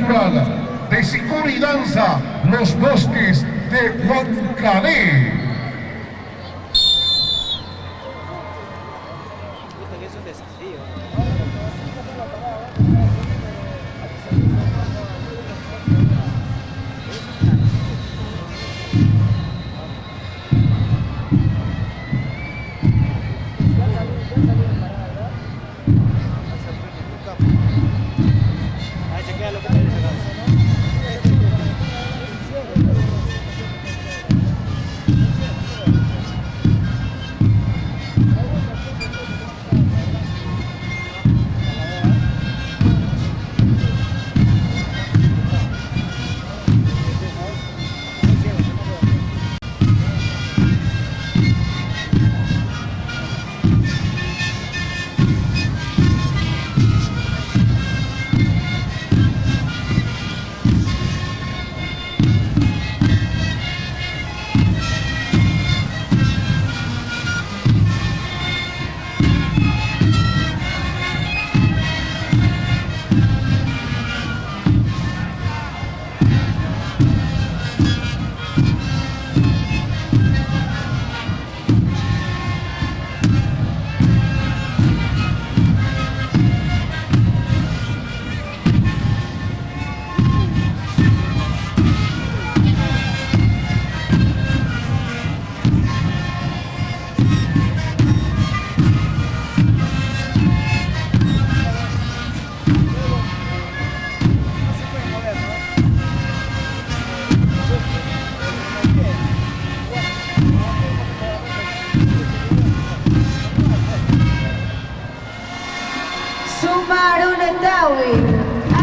Festival de Sicuri y Danza, Los Bosques de Huancané.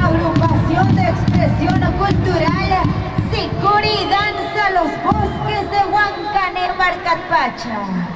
Agrupación de expresión cultural, Sicuri y Danza, Los Bosques de Huancané, Marcatpacha.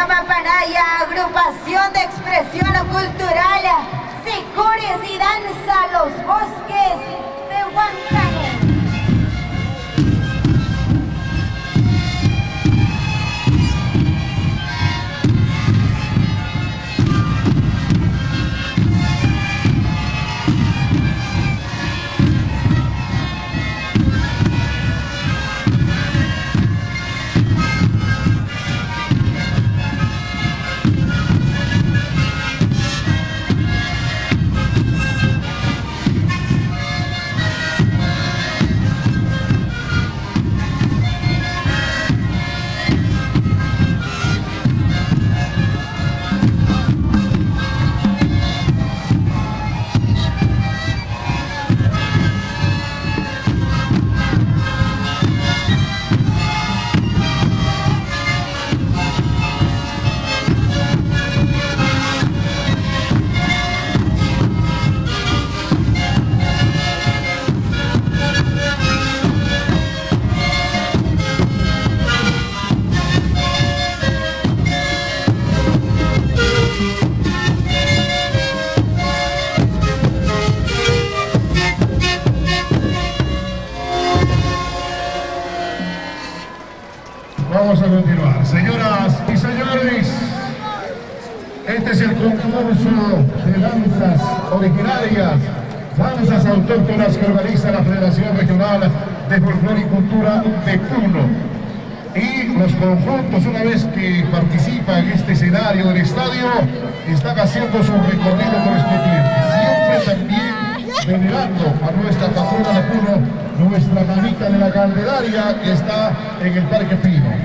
Mapanaya, agrupación de expresión cultural, Sicures y danza Los Bosques de Huancané. Vamos a continuar. Señoras y señores, este es el concurso de danzas originarias, danzas autóctonas que organiza la Federación Regional de Folclore y Cultura de Puno. Y los conjuntos, una vez que participan en este escenario del estadio, están haciendo su recorrido correspondiente. Siempre también venerando a nuestra patrona de Puno, nuestra mamita de la Candelaria, que está en el Parque Pino.